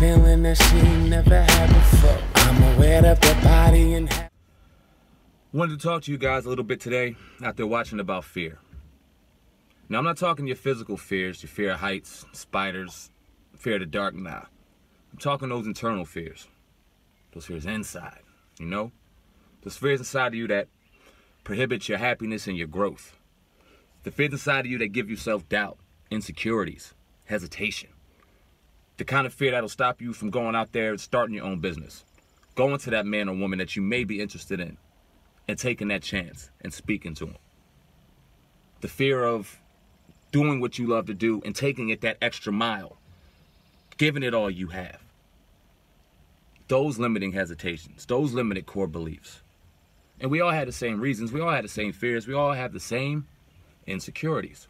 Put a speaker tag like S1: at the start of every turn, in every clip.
S1: feeling that she never had before. I'm aware of the body and
S2: Wanted to talk to you guys a little bit today after watching about fear. Now, I'm not talking your physical fears, your fear of heights, spiders, fear of the dark, nah. I'm talking those internal fears. Those fears inside, you know? Those fears inside of you that prohibit your happiness and your growth. The fears inside of you that give you self-doubt, insecurities, hesitation. The kind of fear that'll stop you from going out there and starting your own business. Going to that man or woman that you may be interested in and taking that chance and speaking to them. The fear of doing what you love to do and taking it that extra mile, giving it all you have. Those limiting hesitations, those limited core beliefs. And we all had the same reasons, we all had the same fears, we all have the same insecurities.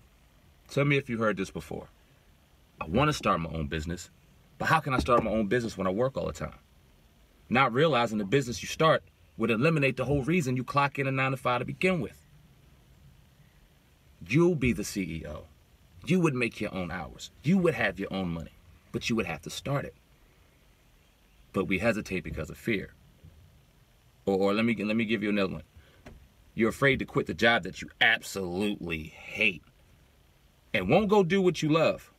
S2: Tell me if you heard this before. I want to start my own business, but how can I start my own business when I work all the time? Not realizing the business you start would eliminate the whole reason you clock in a 9 to 5 to begin with. You'll be the CEO. You would make your own hours. You would have your own money, but you would have to start it. But we hesitate because of fear. Or let me give you another one. You're afraid to quit the job that you absolutely hate and won't go do what you love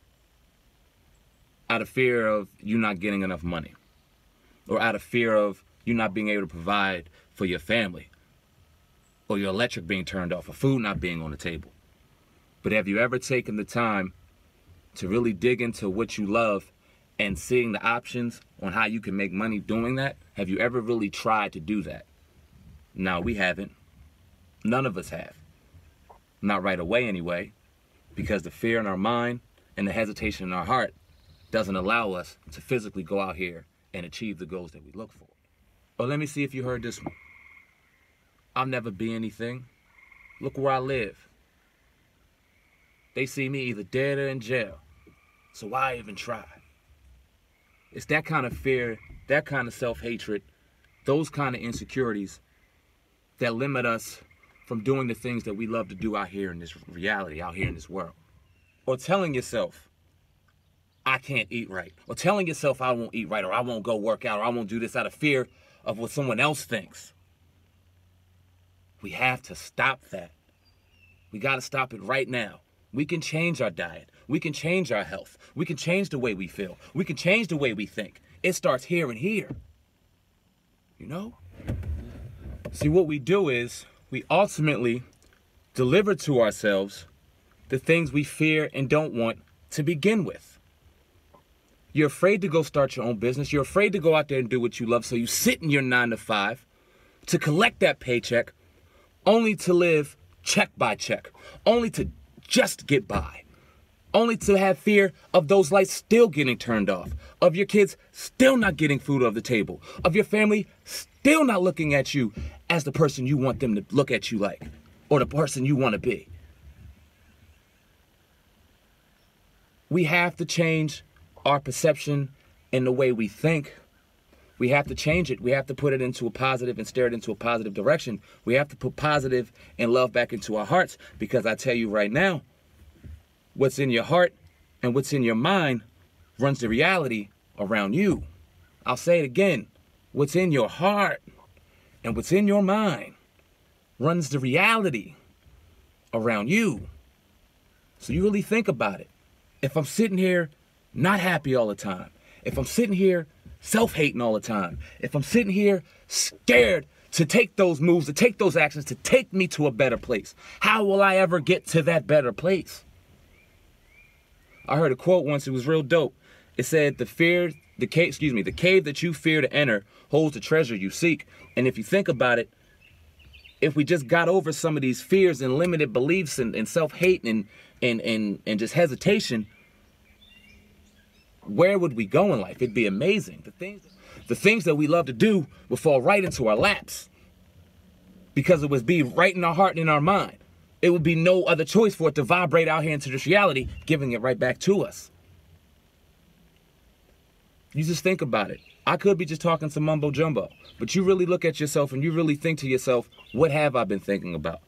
S2: out of fear of you not getting enough money, or out of fear of you not being able to provide for your family, or your electric being turned off, or food not being on the table. But have you ever taken the time to really dig into what you love and seeing the options on how you can make money doing that? Have you ever really tried to do that? No, we haven't. None of us have. Not right away anyway, because the fear in our mind and the hesitation in our heart doesn't allow us to physically go out here and achieve the goals that we look for. But let me see if you heard this one. I'll never be anything. Look where I live. They see me either dead or in jail. So why even try? It's that kind of fear, that kind of self-hatred, those kind of insecurities that limit us from doing the things that we love to do out here in this reality, out here in this world. Or telling yourself, I can't eat right. Or telling yourself I won't eat right, or I won't go work out, or I won't do this out of fear of what someone else thinks. We have to stop that. We got to stop it right now. We can change our diet. We can change our health. We can change the way we feel. We can change the way we think. It starts here and here. You know? See, what we do is we ultimately deliver to ourselves the things we fear and don't want to begin with. You're afraid to go start your own business. You're afraid to go out there and do what you love. So you sit in your 9 to 5 to collect that paycheck, only to live check by check, only to just get by, only to have fear of those lights still getting turned off, of your kids still not getting food off the table, of your family still not looking at you as the person you want them to look at you like, or the person you want to be. We have to change our perception and the way we think. We have to change it. We have to put it into a positive and steer it into a positive direction. We have to put positive and love back into our hearts, because I tell you right now, what's in your heart and what's in your mind runs the reality around you. I'll say it again. What's in your heart and what's in your mind runs the reality around you. So you really think about it. If I'm sitting here not happy all the time, if I'm sitting here self-hating all the time, if I'm sitting here scared to take those moves, to take those actions, to take me to a better place, how will I ever get to that better place? I heard a quote once, it was real dope. It said, the cave that you fear to enter holds the treasure you seek. And if you think about it, if we just got over some of these fears and limited beliefs and self-hate and just hesitation, where would we go in life? It'd be amazing. The things that we love to do would fall right into our laps, because it would be right in our heart and in our mind. It would be no other choice for it to vibrate out here into this reality, giving it right back to us. You just think about it. I could be just talking some mumbo jumbo, but you really look at yourself and you really think to yourself, what have I been thinking about?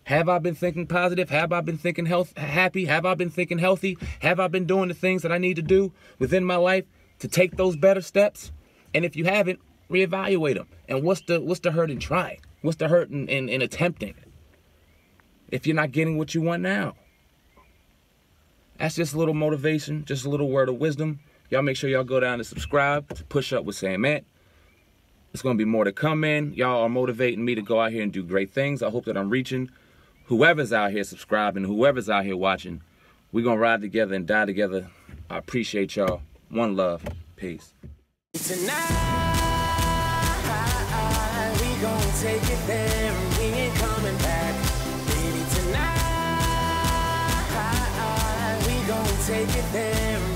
S2: Have I been thinking positive? Have I been thinking happy? Have I been thinking healthy? Have I been doing the things that I need to do within my life to take those better steps? And if you haven't, reevaluate them. And what's the hurt in trying? What's the hurt in attempting? If you're not getting what you want now. That's just a little motivation, just a little word of wisdom. Y'all make sure y'all go down and subscribe to Push Up with SamAnt. There's going to be more to come in. Y'all are motivating me to go out here and do great things. I hope that I'm reaching whoever's out here subscribing, whoever's out here watching. We're going to ride together and die together. I appreciate y'all. One love. Peace.
S1: Tonight, we gon' take it there and we ain't coming back. Baby, tonight, we gon' take it there.